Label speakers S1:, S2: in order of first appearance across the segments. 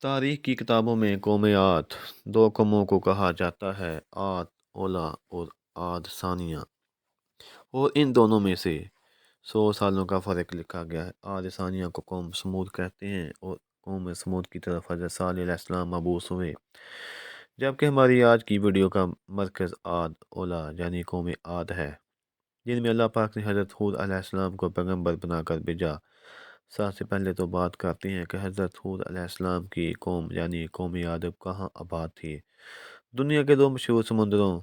S1: तारीख की किताबों में कौम आद दो कौमों को कहा जाता है, आद ओला और आद सानिया। और इन दोनों में से 100 सालों का फ़र्क लिखा गया है। आद सानिया को कौम समूद कहते हैं और कौम समूद की तरफ हज़रत सालेह अलैहिस्सलाम मबूस हुए। जबकि हमारी आज की वीडियो का मरकज़ आद ओला यानी कौम आद है, जिनमें अल्लाह पाक ने हज़रत हूद अलैहिस्सलाम को पैगंबर बनाकर भेजा। सबसे पहले तो बात करते हैं कि हज़रत हूद अलैहिस्सलाम की कौम यानी कौम आदम कहाँ आबाद थी। दुनिया के दो मशहूर समुंदरों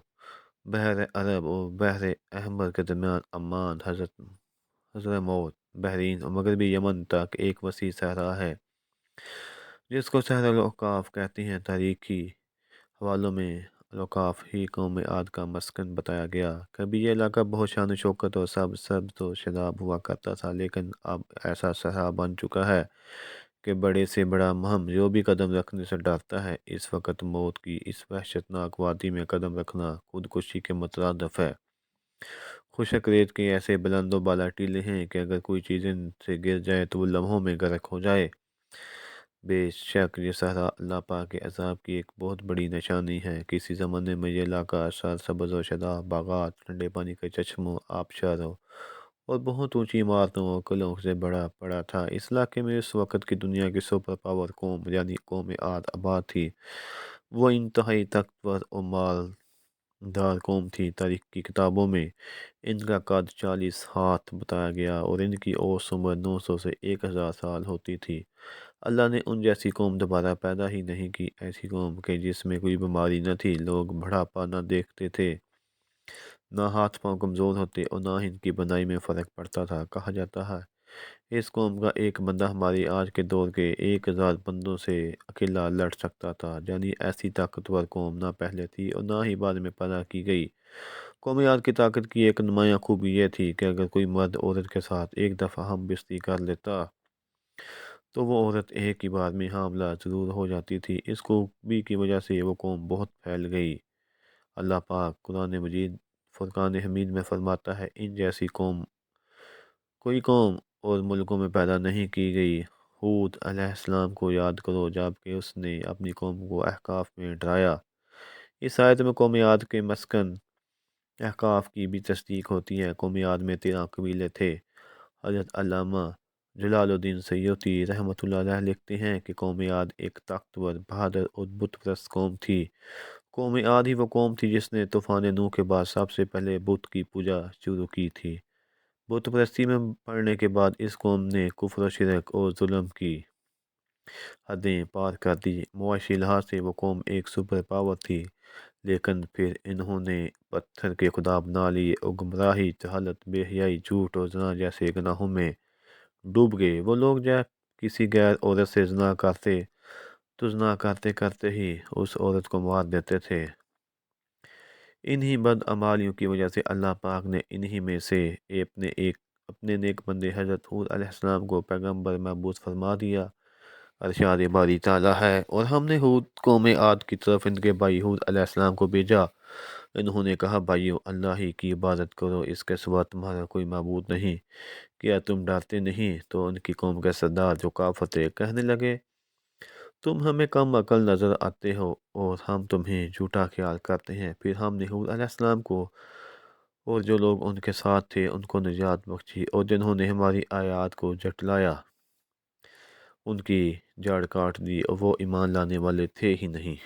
S1: बहर अरब और बहर अहमर के दरमियान अम्मान, हज़रमौत, बहरीन और मगरबी यमन तक एक वसी सहरा है, जिसको सहर औकाफ कहते हैं। तारीखी हवालों में औकाफ ही कौम आद का मस्कन बताया गया। कभी ये इलाका बहुत शान शौकत और सब्ज़ तो शदाब हुआ करता था, लेकिन अब ऐसा सहरा बन चुका है कि बड़े से बड़ा महम जो भी कदम रखने से डरता है। इस वक्त मौत की इस वहशतनाक वादी में कदम रखना खुदकुशी के मुतरादफ है। खुशक रेत के ऐसे बुलंदो बाला टीले हैं कि अगर कोई चीज़ इनसे गिर जाए तो वो लम्हों में गर्क हो जाए। बेशक ये सहरा अल्लाह पाक के अज़ाब की एक बहुत बड़ी निशानी है। किसी ज़माने में ये इलाका सरसब्ज़ व शादाब बागात, ठंडे पानी के चश्मों, आबशारों और बहुत ऊंची इमारतों और किलों से बड़ा पड़ा था। इस इलाके में उस वक़्त की दुनिया की सुपर पावर कौम यानी कौम आद आबाद थी। वो इंतहाई ताकतवर और मालदार कौम थी। तारीख की किताबों में इनका कद 40 हाथ बताया गया और इनकी औसत उम्र 900 से 1000 साल होती थी। अल्लाह ने उन जैसी कौम दोबारा पैदा ही नहीं की, ऐसी कौम के जिसमें कोई बीमारी न थी, लोग बुढ़ापा न देखते थे, ना हाथ पांव कमज़ोर होते और ना ही इनकी बनाई में फ़र्क पड़ता था। कहा जाता है इस कौम का एक बंदा हमारे आज के दौर के 1000 बंदों से अकेला लड़ सकता था। यानी ऐसी ताकतवर कौम ना पहले थी और ना ही बाद में पैदा की गई। कौम याद की ताकत की एक नुमायाँ खूबी यह थी कि अगर कोई मर्द औरत के साथ एक दफ़ा हम बिस्ती कर लेता तो वो औरत एक ही बार में हामला ज़रूर हो जाती थी। इस खूबी की वजह से वो कौम बहुत फैल गई। अल्लाह पाक कुरान मजीद फुरकान हमीद में फरमाता है, इन जैसी कौम कोई कौम और मुल्कों में पैदा नहीं की गई। हूद अलैहिस्सलाम को याद करो जबकि उसने अपनी कौम को अहकाफ में डराया। इस आयत में कौम याद के मस्कन अहकाफ की भी तस्दीक होती है। कौम याद में 13 कबीले थे। हज़रत अल्लामा जलालुद्दीन सैय्यदी रहमतुल्लाह अलैह लिखते हैं कि कौम आद एक ताकतवर, बहादुर और बुत परस्त कौम थी। कौम आद ही वो कौम थी जिसने तूफ़ान नूह के बाद सबसे पहले बुत की पूजा शुरू की थी। बुत परस्ती में पड़ने के बाद इस कौम ने कुफ्र, शिरक और जुल्म की हदें पार कर दी। मुआशी लिहाज से वो कौम एक सुपर पावर थी, लेकिन फिर इन्होंने पत्थर के खुदा बना लिए और गुमराही, जहालत, बेहयाई, झूठ और जना जैसे गुनाहों में डूब गए। वो लोग जब किसी गैर औरत से ज़िना करते तो ज़िना करते करते ही उस औरत को मार देते थे। इन्हीं बदअमालियों की वजह से अल्लाह पाक ने इन्हीं में से अपने नेक बंदे हज़रत हूद अलैहिस्सलाम को पैगंबर मबूस फरमा दिया। अरशाद बारी ताला है, और हमने हूद कौम आद की तरफ इनके भाई हूद अलैहिस्सलाम को भेजा। इन्होंने कहा, भाइयों, अल्लाह ही की इबादत करो, इसके सिवा तुम्हारा कोई माबूद नहीं। क्या तुम डरते नहीं? तो उनकी कौम के सरदार जो काफर थे कहने लगे, तुम हमें कम अकल नज़र आते हो और हम तुम्हें झूठा ख्याल करते हैं। फिर हमने हूद अलैहिस्सलाम को और जो लोग उनके साथ थे उनको निजात बख्शी, और जिन्होंने हमारी आयात को झटलाया उनकी जड़ काट दी और वो ईमान लाने वाले थे ही नहीं।